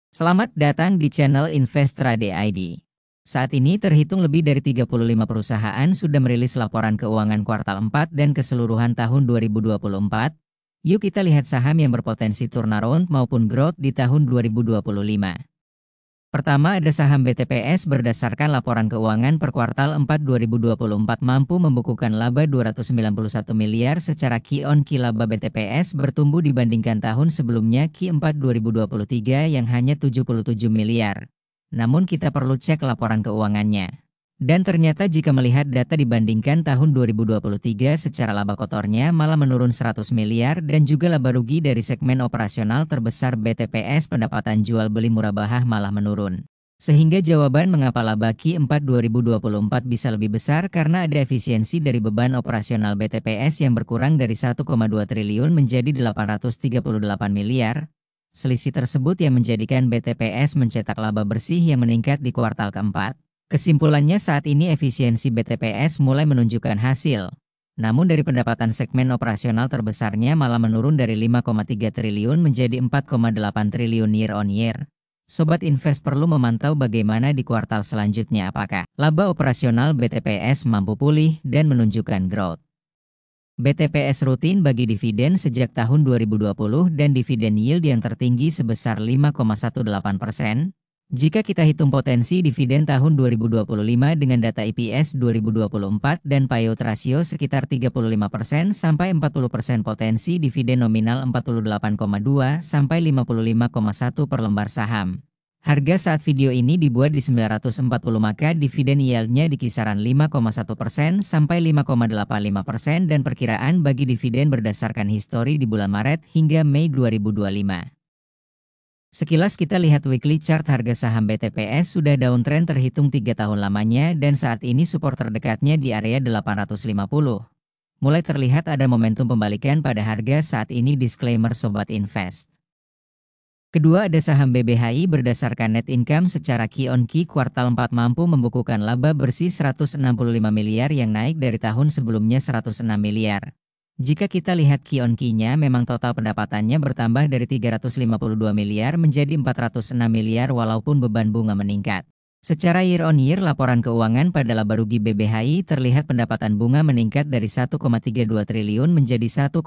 Selamat datang di channel Investrade ID. Saat ini terhitung lebih dari 35 perusahaan sudah merilis laporan keuangan kuartal 4 dan keseluruhan tahun 2024. Yuk kita lihat saham yang berpotensi turnaround maupun growth di tahun 2025. Pertama ada saham BTPS berdasarkan laporan keuangan per kuartal 4 2024 mampu membukukan laba 291 miliar secara Q-on-Q laba BTPS bertumbuh dibandingkan tahun sebelumnya Q4 2023 yang hanya 77 miliar. Namun kita perlu cek laporan keuangannya. Dan ternyata jika melihat data dibandingkan tahun 2023 secara laba kotornya malah menurun 100 miliar dan juga laba rugi dari segmen operasional terbesar BTPS pendapatan jual beli murabahah malah menurun. Sehingga jawaban mengapa laba Q4 2024 bisa lebih besar karena ada efisiensi dari beban operasional BTPS yang berkurang dari 1,2 triliun menjadi 838 miliar. Selisih tersebut yang menjadikan BTPS mencetak laba bersih yang meningkat di kuartal keempat. Kesimpulannya saat ini efisiensi BTPS mulai menunjukkan hasil. Namun dari pendapatan segmen operasional terbesarnya malah menurun dari 5,3 triliun menjadi 4,8 triliun year on year. Sobat Invest perlu memantau bagaimana di kuartal selanjutnya apakah laba operasional BTPS mampu pulih dan menunjukkan growth. BTPS rutin bagi dividen sejak tahun 2020 dan dividen yield yang tertinggi sebesar 5,18%. Jika kita hitung potensi dividen tahun 2025 dengan data EPS 2024 dan payout ratio sekitar 35% sampai 40% potensi dividen nominal 48,2 sampai 55,1 per lembar saham. Harga saat video ini dibuat di 940 maka dividen yieldnya di kisaran 5,1% sampai 5,85% dan perkiraan bagi dividen berdasarkan histori di bulan Maret hingga Mei 2025. Sekilas kita lihat weekly chart harga saham BTPS sudah downtrend terhitung 3 tahun lamanya dan saat ini support terdekatnya di area 850. Mulai terlihat ada momentum pembalikan pada harga saat ini disclaimer Sobat Invest. Kedua ada saham BBHI berdasarkan net income secara Q-on-Q kuartal 4 mampu membukukan laba bersih 165 miliar yang naik dari tahun sebelumnya 106 miliar. Jika kita lihat Q-on-Q-nya memang total pendapatannya bertambah dari 352 miliar menjadi 406 miliar walaupun beban bunga meningkat. Secara year on year laporan keuangan pada laba rugi BBHI terlihat pendapatan bunga meningkat dari 1,32 triliun menjadi 1,48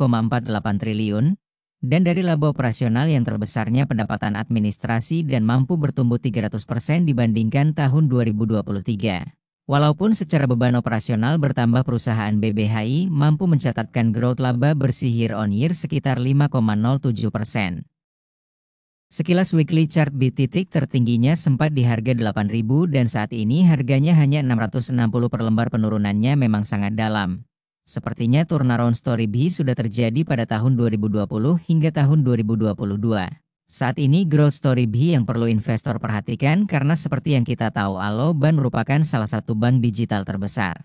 triliun. Dan dari laba operasional yang terbesarnya pendapatan administrasi dan mampu bertumbuh 300% dibandingkan tahun 2023. Walaupun secara beban operasional bertambah perusahaan BBHI mampu mencatatkan growth laba bersih year on year sekitar 5,07%. Sekilas weekly chart B titik tertingginya sempat di harga 8.000 dan saat ini harganya hanya 660 per lembar penurunannya memang sangat dalam. Sepertinya turnaround story B sudah terjadi pada tahun 2020 hingga tahun 2022. Saat ini growth story B yang perlu investor perhatikan karena seperti yang kita tahu Alo Bank merupakan salah satu bank digital terbesar.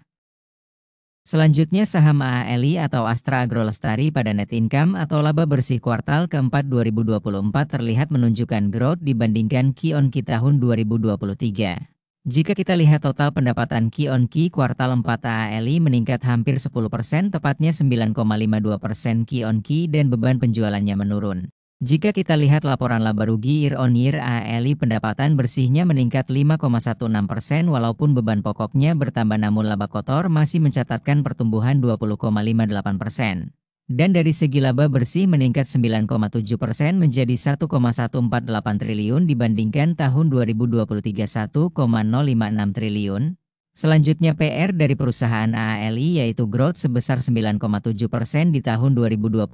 Selanjutnya saham AALI atau Astra Agro Lestari pada net income atau laba bersih kuartal keempat 2024 terlihat menunjukkan growth dibandingkan Q-on-Q tahun 2023. Jika kita lihat total pendapatan Q-on-Q kuartal 4 AALI meningkat hampir 10% tepatnya 9,52% Q-on-Q dan beban penjualannya menurun. Jika kita lihat laporan laba rugi year on year AALI pendapatan bersihnya meningkat 5,16% walaupun beban pokoknya bertambah namun laba kotor masih mencatatkan pertumbuhan 20,58%. Dan dari segi laba bersih meningkat 9,7% menjadi 1,148 triliun dibandingkan tahun 2023 1,056 triliun. Selanjutnya PR dari perusahaan AALI yaitu growth sebesar 9,7% di tahun 2024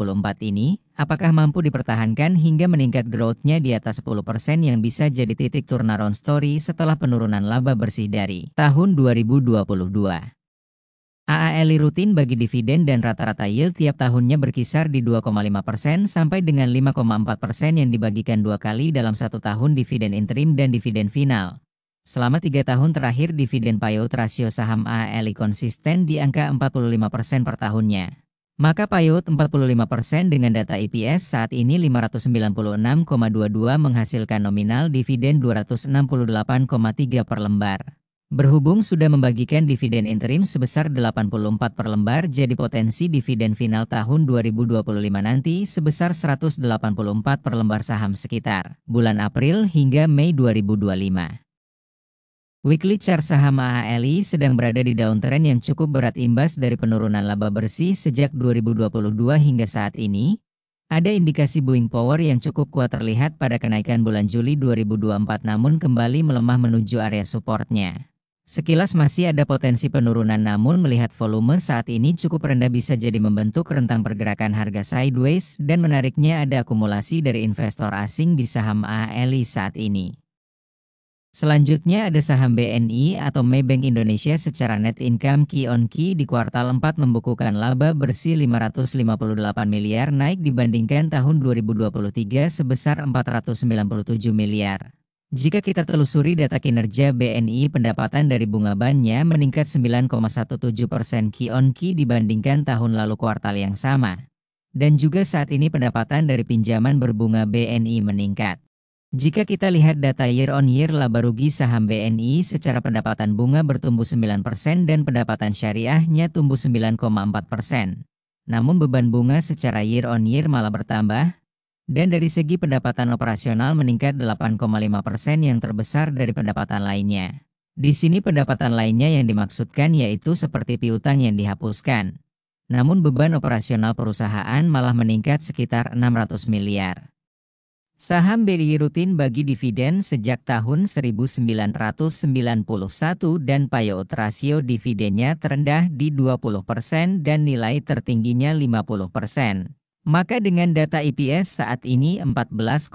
ini, apakah mampu dipertahankan hingga meningkat growth-nya di atas 10% yang bisa jadi titik turnaround story setelah penurunan laba bersih dari tahun 2022. AALI rutin bagi dividen dan rata-rata yield tiap tahunnya berkisar di 2,5% sampai dengan 5,4% yang dibagikan 2 kali dalam 1 tahun dividen interim dan dividen final. Selama 3 tahun terakhir dividen payout rasio saham AALI konsisten di angka 45% per tahunnya. Maka payout 45% dengan data EPS saat ini 596,22 menghasilkan nominal dividen 268,3 per lembar. Berhubung sudah membagikan dividen interim sebesar 84 per lembar, jadi potensi dividen final tahun 2025 nanti sebesar 184 per lembar saham sekitar bulan April hingga Mei 2025. Weekly chart saham AALI sedang berada di downtrend yang cukup berat imbas dari penurunan laba bersih sejak 2022 hingga saat ini. Ada indikasi buying power yang cukup kuat terlihat pada kenaikan bulan Juli 2024 namun kembali melemah menuju area supportnya. Sekilas masih ada potensi penurunan namun melihat volume saat ini cukup rendah bisa jadi membentuk rentang pergerakan harga sideways dan menariknya ada akumulasi dari investor asing di saham AALI saat ini. Selanjutnya ada saham BNI atau Maybank Indonesia secara net income Q on Q di kuartal 4 membukukan laba bersih 558 miliar naik dibandingkan tahun 2023 sebesar 497 miliar. Jika kita telusuri data kinerja BNI, pendapatan dari bunga bannya meningkat 9,17% Q on Q dibandingkan tahun lalu kuartal yang sama. Dan juga saat ini pendapatan dari pinjaman berbunga BNI meningkat. Jika kita lihat data year on year laba rugi saham BNI secara pendapatan bunga bertumbuh 9% dan pendapatan syariahnya tumbuh 9,4%. Namun beban bunga secara year on year malah bertambah. Dan dari segi pendapatan operasional meningkat 8,5% yang terbesar dari pendapatan lainnya. Di sini pendapatan lainnya yang dimaksudkan yaitu seperti piutang yang dihapuskan. Namun beban operasional perusahaan malah meningkat sekitar 600 miliar. Saham BRI rutin bagi dividen sejak tahun 1991 dan payout rasio dividennya terendah di 20% dan nilai tertingginya 50%. Maka dengan data EPS saat ini 14,64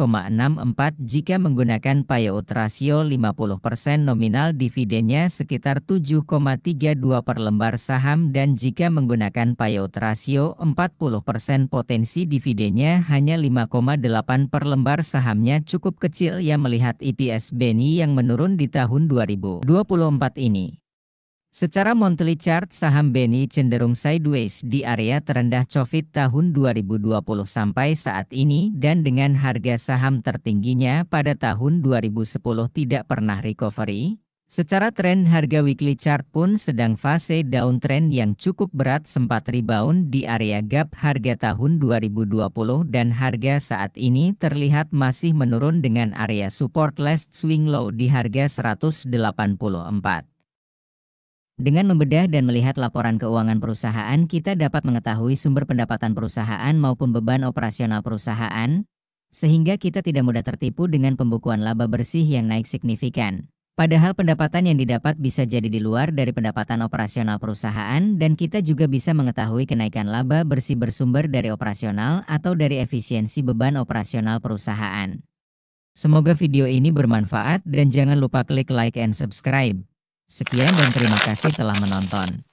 jika menggunakan payout rasio 50% nominal dividennya sekitar 7,32 per lembar saham dan jika menggunakan payout rasio 40% potensi dividennya hanya 5,8 per lembar sahamnya cukup kecil ya melihat EPS BNI yang menurun di tahun 2024 ini. Secara monthly chart saham BNI cenderung sideways di area terendah COVID tahun 2020 sampai saat ini dan dengan harga saham tertingginya pada tahun 2010 tidak pernah recovery. Secara tren harga weekly chart pun sedang fase downtrend yang cukup berat sempat rebound di area gap harga tahun 2020 dan harga saat ini terlihat masih menurun dengan area support last swing low di harga 184. Dengan membedah dan melihat laporan keuangan perusahaan, kita dapat mengetahui sumber pendapatan perusahaan maupun beban operasional perusahaan, sehingga kita tidak mudah tertipu dengan pembukuan laba bersih yang naik signifikan. Padahal pendapatan yang didapat bisa jadi di luar dari pendapatan operasional perusahaan dan kita juga bisa mengetahui kenaikan laba bersih bersumber dari operasional atau dari efisiensi beban operasional perusahaan. Semoga video ini bermanfaat dan jangan lupa klik like and subscribe. Sekian dan terima kasih telah menonton.